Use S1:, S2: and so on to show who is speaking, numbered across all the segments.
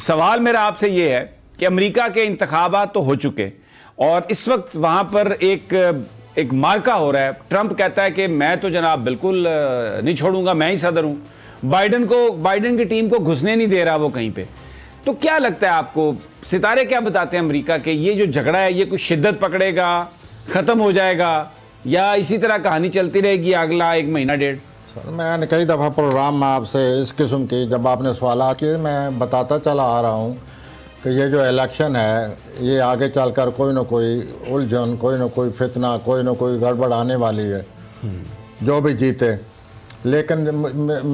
S1: सवाल मेरा आपसे ये है कि अमेरिका के इंतखाबात तो हो चुके और इस वक्त वहां पर एक मार्का हो रहा है। ट्रंप कहता है कि मैं तो जनाब बिल्कुल नहीं छोड़ूंगा, मैं ही सदर हूं। बाइडन की टीम को घुसने नहीं दे रहा वो कहीं पे। तो क्या लगता है आपको, सितारे क्या बताते हैं अमेरिका के, ये जो झगड़ा है ये कुछ शिद्दत पकड़ेगा, खत्म हो जाएगा, या इसी तरह कहानी चलती रहेगी अगला 1 महीना 1.5?
S2: सर मैंने कई दफ़ा प्रोग्राम में आपसे इस किस्म की जब आपने सवाल किए मैं बताता चला आ रहा हूँ कि ये जो इलेक्शन है ये आगे चलकर कोई ना कोई उलझन, कोई ना कोई फितना, कोई ना कोई गड़बड़ आने वाली है, जो भी जीते। लेकिन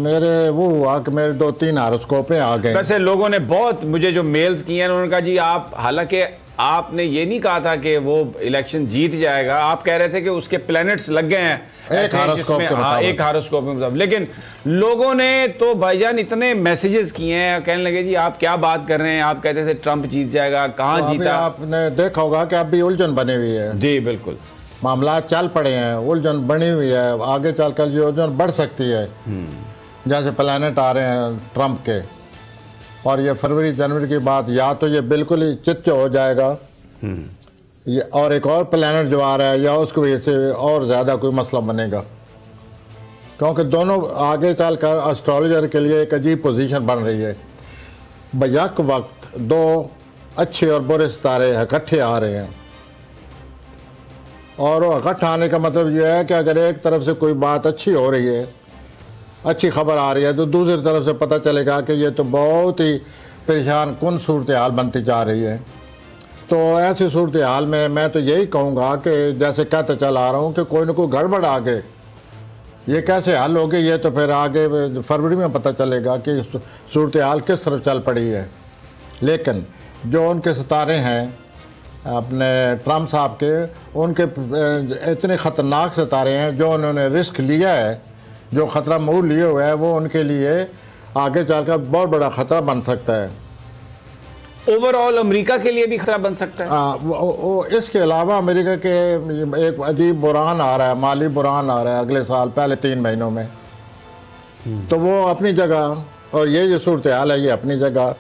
S2: मेरे वो हुआ कि मेरे 2-3 हारोस्कोपें आ गए।
S1: वैसे लोगों ने बहुत मुझे जो मेल्स किए हैं उन्होंने कहा जी आप, हालांकि आपने ये नहीं कहा था कि वो इलेक्शन जीत जाएगा, आप कह रहे थे कि उसके प्लैनेट्स लग गए हैं
S2: एक हारोस्कोप
S1: के मुताबिक। लेकिन लोगों ने तो भाईजान इतने मैसेजेस किए हैं, कहने लगे जी आप क्या बात कर रहे हैं, आप कहते थे ट्रंप जीत जाएगा, कहाँ
S2: तो
S1: जीता।
S2: आपने देखा होगा कि अभी उलझन बनी हुई है।
S1: जी बिल्कुल,
S2: मामला चल पड़े हैं, उलझन बनी हुई है, आगे चलकर ये उलझन बढ़ सकती है। जैसे प्लैनेट आ रहे हैं ट्रंप के, और ये फरवरी जनवरी की बात या तो ये बिल्कुल ही चित्त हो जाएगा, ये और एक और प्लैनेट जो आ रहा है या उसकी वजह से और ज़्यादा कोई मसला बनेगा। क्योंकि दोनों आगे चलकर एस्ट्रोलॉजर के लिए एक अजीब पोजीशन बन रही है। बयक वक्त 2 अच्छे और बुरे सितारे इकट्ठे आ रहे हैं, और इकट्ठा आने का मतलब यह है कि अगर एक तरफ से कोई बात अच्छी हो रही है, अच्छी खबर आ रही है, तो दूसरी तरफ से पता चलेगा कि ये तो बहुत ही परेशान कुन सूरत हाल बनती जा रही है। तो ऐसी सूरत हाल में मैं तो यही कहूँगा कि जैसे कहते चल आ रहा हूँ कि कोई ना कोई गड़बड़ आगे, ये कैसे हल होगी ये तो फिर आगे फरवरी में पता चलेगा कि सूरत हाल किस तरफ चल पड़ी है। लेकिन जो उनके सितारे हैं अपने ट्रंप साहब के, उनके इतने ख़तरनाक सितारे हैं, जो उन्होंने रिस्क लिया है, जो ख़तरा मोल लिए हुए है, वो उनके लिए आगे चलकर बहुत बड़ा ख़तरा बन सकता है।
S1: ओवरऑल अमेरिका के लिए भी खतरा बन सकता है।
S2: इसके अलावा अमेरिका के एक अजीब बुरान आ रहा है, माली बुरान आ रहा है अगले साल पहले 3 महीनों में। तो वो अपनी जगह, और ये जो सूरत हाल है ये अपनी जगह,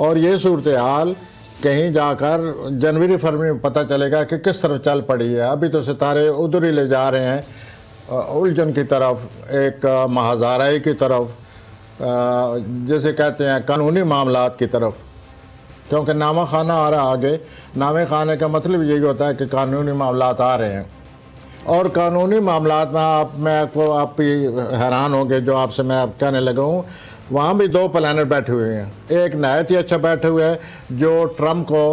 S2: और ये सूरत हाल कहीं जाकर जनवरी फरवरी में पता चलेगा कि किस तरफ चल पड़ी है। अभी तो सितारे उधर ही ले जा रहे हैं, उलझन की तरफ, एक महाजाराई की तरफ, जैसे कहते हैं कानूनी मामलात की तरफ। क्योंकि नामा खाना आ रहा आगे, नामे खाने का मतलब यही होता है कि कानूनी मामलात आ रहे हैं। और कानूनी मामलात में आप भी हैरान होंगे जो आपसे मैं कहने लगा हूँ, वहाँ भी 2 प्लैनेट बैठे हुए हैं। एक नहायत ही अच्छा बैठे हुए है जो ट्रंप को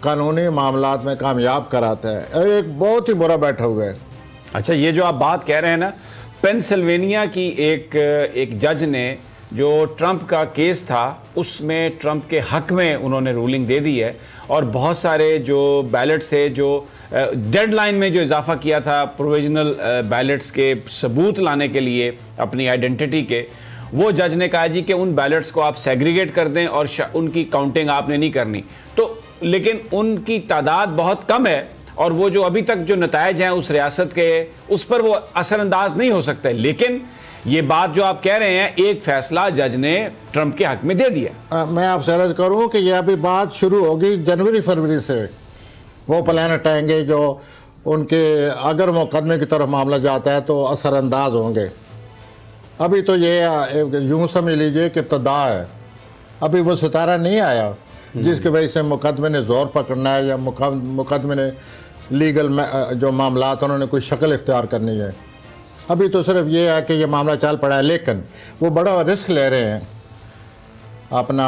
S2: कानूनी मामलात में कामयाब कराता है, एक बहुत ही बुरा बैठा हुआ है।
S1: अच्छा, ये जो आप बात कह रहे हैं ना, पेंसिल्वेनिया की एक जज ने जो ट्रंप का केस था उसमें ट्रंप के हक में उन्होंने रूलिंग दे दी है, और बहुत सारे जो बैलेट्स है, जो डेडलाइन में जो इजाफा किया था प्रोविजनल बैलेट्स के सबूत लाने के लिए अपनी आइडेंटिटी के, वो जज ने कहा जी कि उन बैलेट्स को आप सेग्रीगेट कर दें और उनकी काउंटिंग आपने नहीं करनी। तो लेकिन उनकी तादाद बहुत कम है, और वो जो अभी तक जो नतायज हैं उस रियासत के, उस पर वो असरअंदाज नहीं हो सकते। लेकिन ये बात जो आप कह रहे हैं, एक फैसला जज ने ट्रंप के हक में दे दिया।
S2: मैं आपसे अर्ज करूं कि यह अभी बात शुरू होगी जनवरी फरवरी से। वो प्लैनेट आएंगे जो उनके अगर मुकदमे की तरफ मामला जाता है तो असरअंदाज होंगे। अभी तो ये यूं समझ लीजिए कि इब्तदा है, अभी वो सितारा नहीं आया जिसकी वजह से मुकदमे ने जोर पकड़ना है, या मुकदमे ने लीगल जो मामलात उन्होंने कोई शक्ल इख्तियार करनी है। अभी तो सिर्फ ये है कि ये मामला चल पड़ा है, लेकिन वो बड़ा रिस्क ले रहे हैं अपना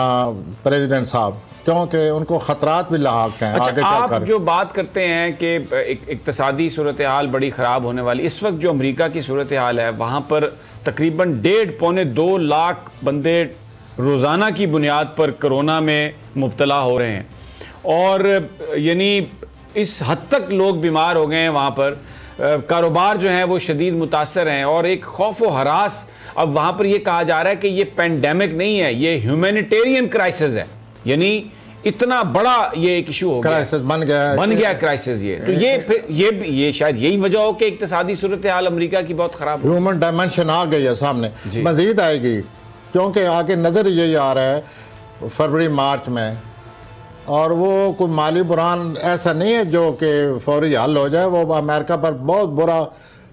S2: प्रेसिडेंट साहब, क्योंकि उनको ख़तरात भी लाक हैं।
S1: अच्छा,
S2: आगे
S1: आप जो बात करते हैं कि इक़्तिसादी सूरत हाल बड़ी ख़राब होने वाली, इस वक्त जो अमेरिका की सूरत हाल है वहाँ पर तकरीबन 1.5-2 लाख बंदे रोज़ाना की बुनियाद पर कोरोना में मुब्तला हो रहे हैं, और यानी इस हद तक लोग बीमार हो गए हैं वहाँ पर। कारोबार जो है वो शदीद मुतासर हैं, और एक खौफ व हरास अब वहाँ पर ये कहा जा रहा है कि ये पेंडेमिक नहीं है, ये ह्यूमैनिटेरियन क्राइसिस है। यानी इतना बड़ा ये एक इशू हो गया,
S2: क्राइसिस बन गया
S1: क्राइसिस। ये तो ये शायद यही वजह हो कि इक़्तिसादी सूरत हाल अमेरिका की बहुत ख़राब,
S2: ह्यूमन डायमेंशन आ गई है सामने, मज़ीद आएगी, क्योंकि आगे नज़र यही आ रहा है फरवरी मार्च में, और वो कोई माली बुरान ऐसा नहीं है जो कि फौरी हल हो जाए। वो अमेरिका पर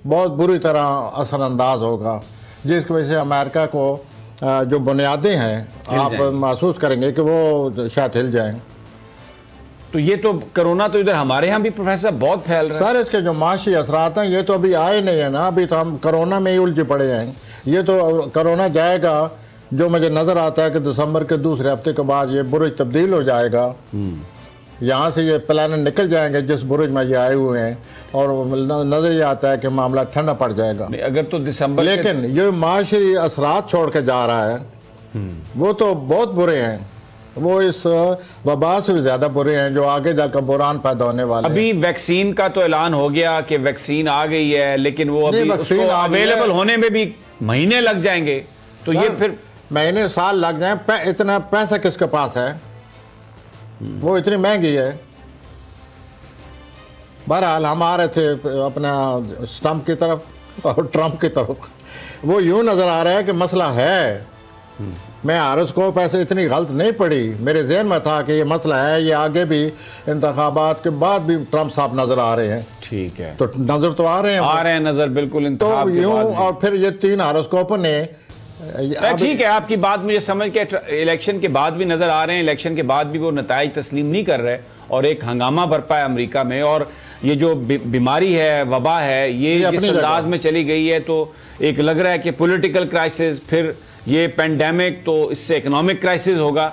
S2: बहुत बुरी तरह असरअंदाज होगा, जिसकी वजह से अमेरिका को जो बुनियादें हैं आप महसूस करेंगे कि वो शायद हिल जाएं।
S1: तो ये तो कोरोना तो इधर हमारे यहाँ भी प्रोफेसर बहुत फैल रहा है
S2: सर। इसके जो माशी असरात हैं ये तो अभी आए नहीं है ना, अभी तो हम कोरोना में ही उलझे पड़े हैं। ये तो कोरोना जाएगा, जो मुझे नज़र आता है कि दिसंबर के दूसरे हफ्ते के बाद ये बुरुज तब्दील हो जाएगा। यहाँ से ये प्लान निकल जाएंगे जिस बुरुज में ये आए हुए हैं, और नज़र ये आता है कि मामला ठंडा पड़ जाएगा।
S1: अगर तो दिसंबर,
S2: लेकिन ये माशरी असरात छोड़ के जा रहा है वो तो बहुत बुरे हैं। वो इस वबा से भी ज़्यादा बुरे हैं जो आगे जाकर बुरान पैदा होने वाले
S1: अभी वैक्सीन का तो ऐलान हो गया कि वैक्सीन आ गई है, लेकिन वो अभी उसको अवेलेबल होने में भी महीने लग जाएंगे। तो ये फिर
S2: महीने साल लग जाए। इतना पैसा किसके पास है? वो इतनी महंगी है। बहरहाल हम आ रहे थे अपना स्टम्प की तरफ और ट्रंप की तरफ। वो यूं नज़र आ रहा है कि मसला है। मैं हारोस्कोप ऐसे इतनी गलत नहीं पड़ी, मेरे जहन में था कि ये मसला है। ये आगे भी इंतखाबात के बाद भी ट्रंप साहब नज़र आ रहे हैं।
S1: ठीक है,
S2: तो नज़र तो आ रहे हैं
S1: नज़र बिल्कुल।
S2: तो यूं, और फिर ये 3 हारोस्कोपों ने,
S1: ठीक है, आपकी बात मुझे समझ के इलेक्शन के बाद भी नजर आ रहे हैं, इलेक्शन के बाद भी वो नताइज तस्लीम नहीं कर रहे और एक हंगामा बरपा है अमेरिका में। और ये जो बीमारी है, वबा है, ये इस अंदाज में चली गई है तो एक लग रहा है कि पॉलिटिकल क्राइसिस, फिर ये पेंडेमिक, तो इससे इकोनॉमिक क्राइसिस होगा।